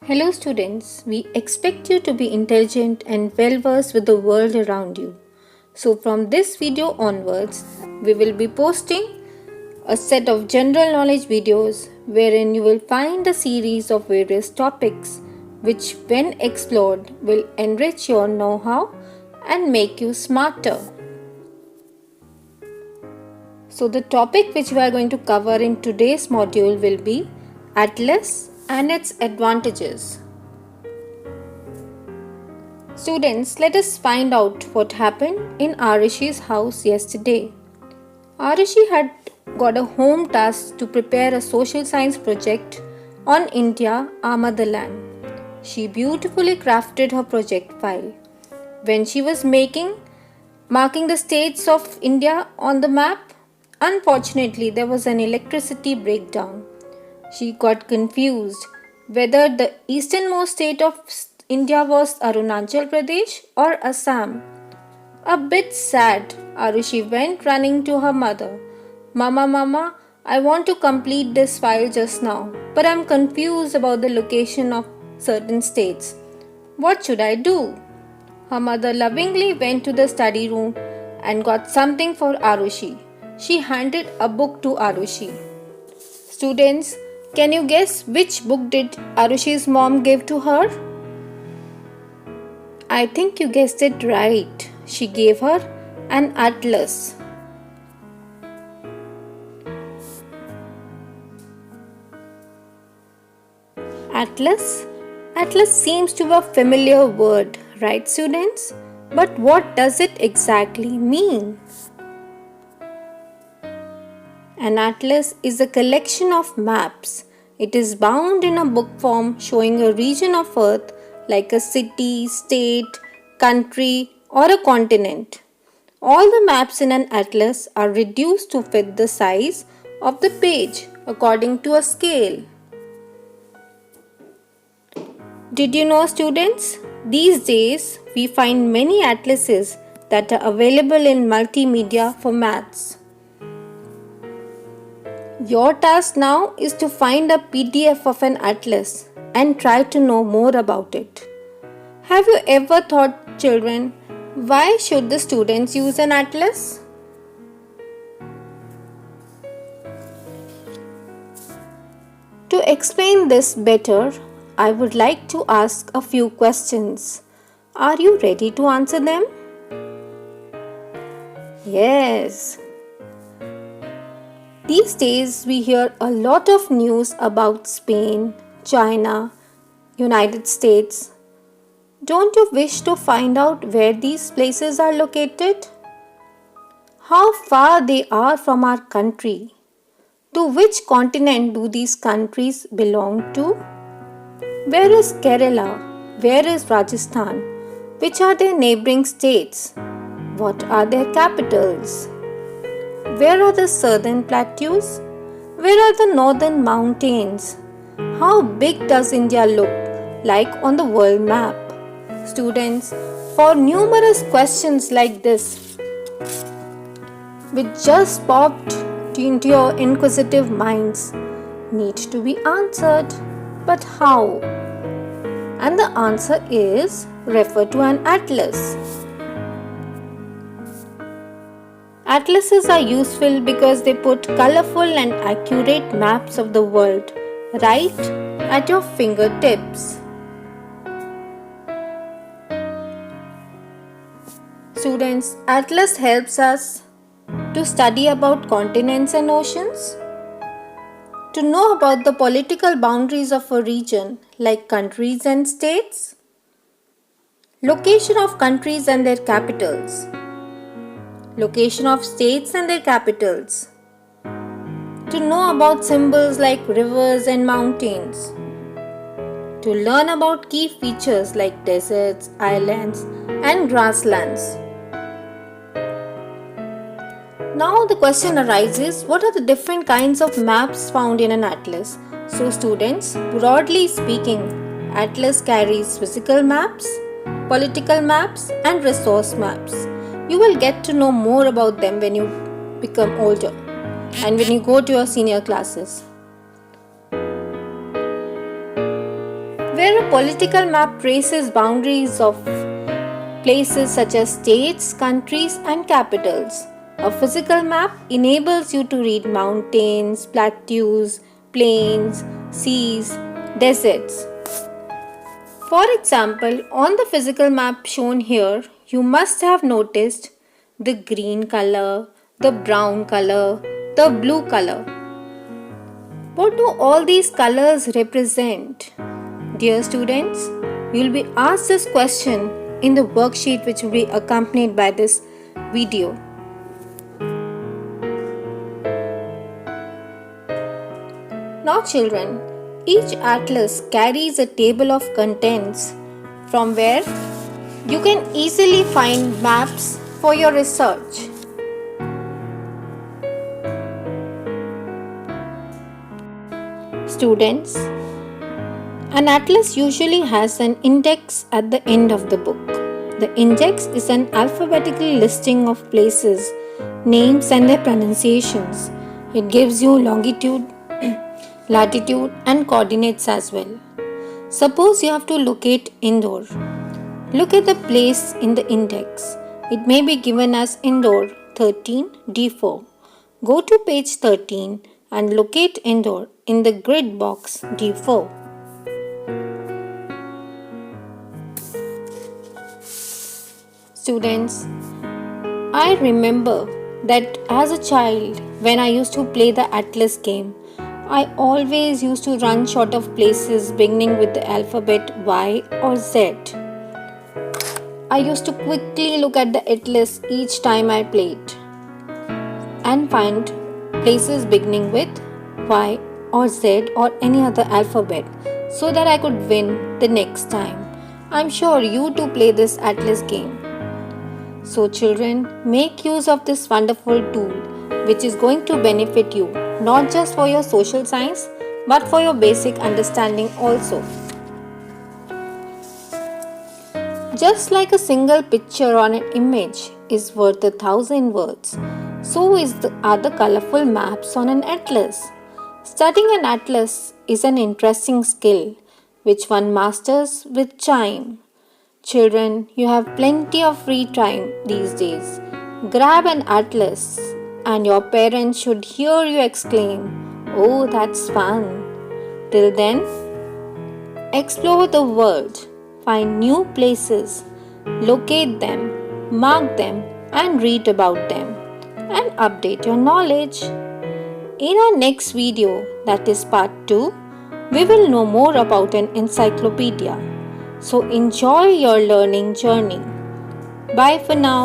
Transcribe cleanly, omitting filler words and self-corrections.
Hello students, we expect you to be intelligent and well versed with the world around you. So from this video onwards, we will be posting a set of general knowledge videos wherein you will find a series of various topics which when explored will enrich your know-how and make you smarter. So the topic which we are going to cover in today's module will be Atlas and its advantages. Students, let us find out what happened in Arushi's house yesterday. Arushi had got a home task to prepare a social science project on India, our motherland. She beautifully crafted her project file. When she was marking the states of India on the map, unfortunately there was an electricity breakdown. She got confused whether the easternmost state of India was Arunachal Pradesh or Assam. A bit sad, Arushi went running to her mother. Mama, I want to complete this file just now, but I'm confused about the location of certain states. What should I do? Her mother lovingly went to the study room and got something for Arushi. She handed a book to Arushi. Students, can you guess which book did Arushi's mom give to her? I think you guessed it right. She gave her an atlas. Atlas? Atlas seems to be a familiar word, right students? But what does it exactly mean? An atlas is a collection of maps. It is bound in a book form showing a region of earth like a city, state, country or a continent. All the maps in an atlas are reduced to fit the size of the page according to a scale. Did you know students? These days we find many atlases that are available in multimedia for maths. Your task now is to find a PDF of an atlas and try to know more about it. Have you ever thought, children, why should the students use an atlas? To explain this better, I would like to ask a few questions. Are you ready to answer them? Yes. These days we hear a lot of news about Spain, China, United States. Don't you wish to find out where these places are located? How far they are from our country? To which continent do these countries belong to? Where is Kerala? Where is Rajasthan? Which are their neighboring states? What are their capitals? Where are the southern plateaus? Where are the northern mountains? How big does India look like on the world map? Students, for numerous questions like this, which just popped into your inquisitive minds, need to be answered. But how? And the answer is refer to an atlas. Atlases are useful because they put colorful and accurate maps of the world right at your fingertips. Students, atlas helps us to study about continents and oceans, to know about the political boundaries of a region like countries and states, location of countries and their capitals, location of states and their capitals, to know about symbols like rivers and mountains, to learn about key features like deserts, islands and grasslands. Now the question arises, what are the different kinds of maps found in an atlas? So students, broadly speaking, atlas carries physical maps, political maps and resource maps. You will get to know more about them when you become older and when you go to your senior classes. where a political map traces boundaries of places such as states, countries, and capitals. A physical map enables you to read mountains, plateaus, plains, seas, deserts. For example, on the physical map shown here, you must have noticed the green color, the brown color, the blue color. What do all these colors represent? Dear students, you will be asked this question in the worksheet which will be accompanied by this video. Now children, each atlas carries a table of contents from where you can easily find maps for your research. Students, an atlas usually has an index at the end of the book. The index is an alphabetical listing of places, names and their pronunciations. It gives you longitude, latitude and coordinates as well. Suppose you have to locate Indore. Look at the place in the index. It may be given as Indore 13 D4. Go to page 13 and locate Indore in the grid box D4. Students, I remember that as a child, when I used to play the Atlas game, I always used to run short of places beginning with the alphabet Y or Z. I used to quickly look at the Atlas each time I played and find places beginning with Y or Z or any other alphabet so that I could win the next time. I'm sure you too play this Atlas game. So children, make use of this wonderful tool which is going to benefit you not just for your social science but for your basic understanding also. Just like a single picture on an image is worth 1,000 words, so are the colorful maps on an atlas. Studying an atlas is an interesting skill which one masters with time. Children, you have plenty of free time these days. Grab an atlas and your parents should hear you exclaim, "Oh, that's fun." Till then, explore the world, find new places, locate them, mark them and read about them and update your knowledge. In our next video, that is part 2, we will know more about an encyclopedia. So enjoy your learning journey. Bye for now.